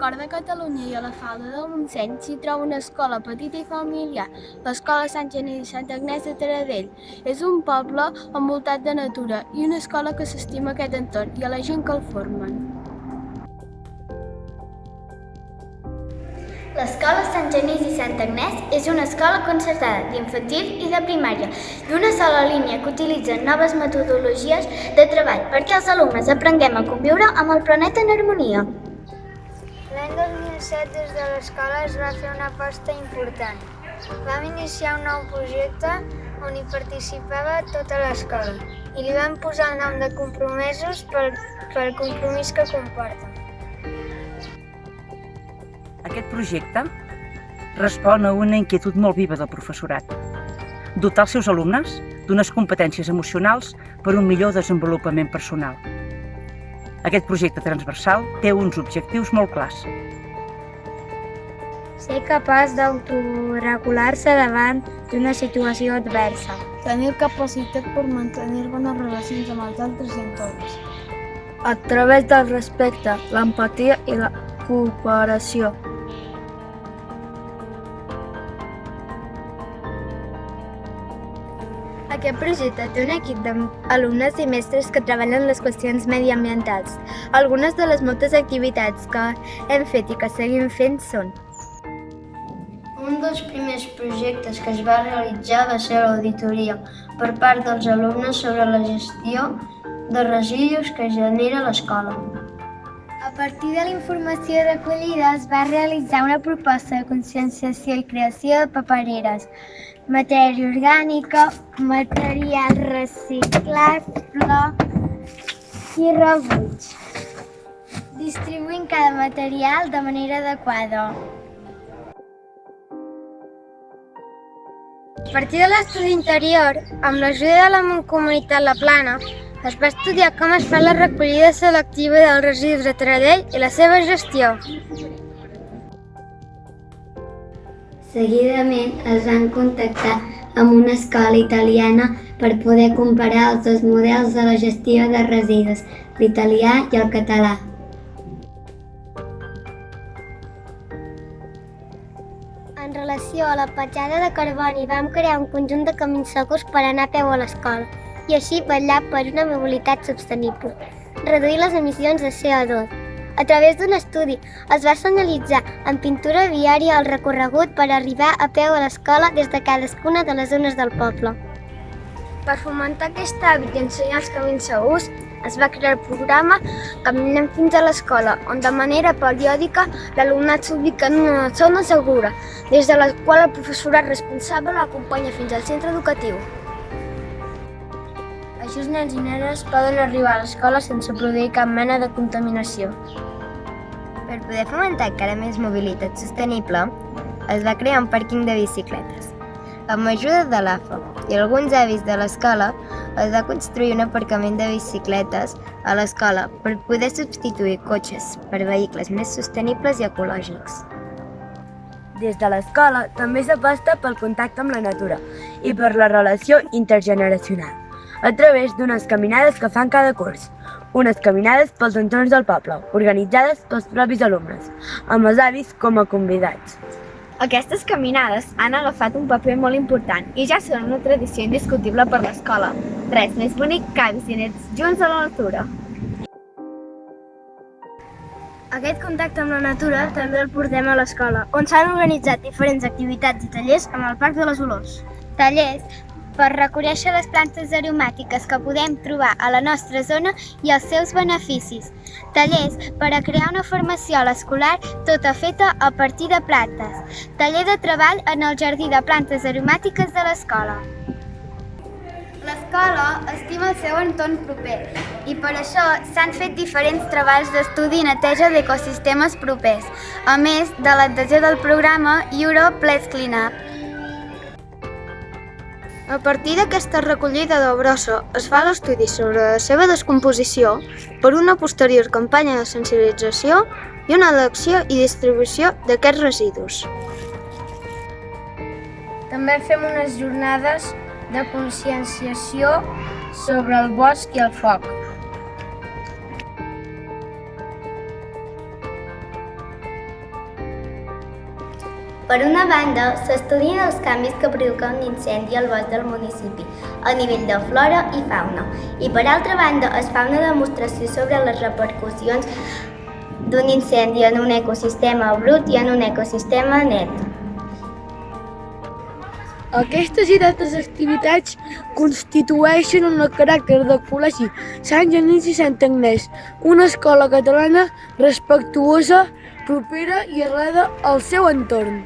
cor de Catalunya i a la falda del Montseny s'hi troba una escola petita i familiar, l'escola Sant Genís i Santa Agnès de Taradell. És un poble envoltat de natura i una escola que s'estima aquest entorn i a la gent que el formen. L'escola Sant Genís i Santa Agnès és una escola concertada d'infantil i de primària, d'una sola línia que utilitza noves metodologies de treball perquè els alumnes aprenguem a conviure amb el planeta en harmonia. L'any 2007 des de l'escola es va fer una aposta important. Vam iniciar un nou projecte on hi participava tota l'escola i li vam posar el nom de Compromesos pel compromís que comporta. Aquest projecte respon a una inquietud molt viva del professorat. Dotar els seus alumnes d'unes competències emocionals per un millor desenvolupament personal. Aquest projecte transversal té uns objectius molt clars. Ser capaç d'autoregular-se davant d'una situació adversa. Tenir capacitat per mantenir bones relacions amb els altres entorns. A través del respecte, l'empatia i la cooperació. Aquest projecte té un equip d'alumnes i mestres que treballen les qüestions mediambientals. Algunes de les moltes activitats que hem fet i que seguim fent són: un dels primers projectes que es va realitzar va ser l'auditoria per part dels alumnes sobre la gestió de residus que genera l'escola. A partir de la informació recollida es va realitzar una proposta de conscienciació i creació de papereres, matèria orgànica, material reciclable i rebuig, distribuint cada material de manera adequada. A partir de l'estudi interior, amb l'ajuda de la Mancomunitat La Plana, es va estudiar com es fa la recollida selectiva dels residus de Taradell i la seva gestió. Seguidament es van contactar amb una escola italiana per poder comparar els dos models de la gestió de residus, l'italià i el català. En relació a la petjada de carboni, vam crear un conjunt de camins segurs per anar a peu a l'escola i així vetllar per una mobilitat sostenible, reduir les emissions de CO2. A través d'un estudi es va senyalitzar amb pintura viària el recorregut per arribar a peu a l'escola des de cadascuna de les zones del poble. Per fomentar aquest hàbit i ensenyar els camins segurs, es va crear el programa Caminem fins a l'escola, on de manera periòdica l'alumnat s'ubica en una zona segura, des de la qual el professorat responsable l'acompanya fins al centre educatiu. Així els nens i nenes poden arribar a l'escola sense produir cap mena de contaminació. Per poder fomentar encara més mobilitat sostenible, es va crear un pàrquing de bicicletes. Amb ajuda de l'AFA i alguns avis de l'escola, es va construir un aparcament de bicicletes a l'escola per poder substituir cotxes per vehicles més sostenibles i ecològics. Des de l'escola també s'aposta pel contacte amb la natura i per la relació intergeneracional, a través d'unes caminades que fan cada curs, unes caminades pels entorns del poble, organitzades pels propis alumnes, amb els avis com a convidats. Aquestes caminades han agafat un paper molt important i ja són una tradició indiscutible per l'escola. Res més bonic que avis i nets junts a la natura. Aquest contacte amb la natura també el portem a l'escola, on s'han organitzat diferents activitats i tallers amb el Parc de les Olors. Tallers per reconèixer les plantes aromàtiques que podem trobar a la nostra zona i els seus beneficis. Tallers per a crear una formació a l'escolar tota feta a partir de plantes. Taller de treball en el jardí de plantes aromàtiques de l'escola. L'escola estima el seu entorn proper i per això s'han fet diferents treballs d'estudi i neteja d'ecosistemes propers, a més de l'adhesió del programa Europe Let's Clean Up. A partir d'aquesta recollida de brossa es fa l'estudi sobre la seva descomposició per una posterior campanya de sensibilització i una elecció i distribució d'aquests residus. També fem unes jornades de conscienciació sobre el bosc i el foc. Per una banda, s'estudien els canvis que provoca un incendi al bosc del municipi, a nivell de flora i fauna, i per altra banda es fa una demostració sobre les repercussions d'un incendi en un ecosistema brut i en un ecosistema net. Aquestes i d'altres activitats constitueixen en el caràcter del Col·legi Sant Genís i Sant Agnès, una escola catalana respectuosa, propera i arrelada al seu entorn.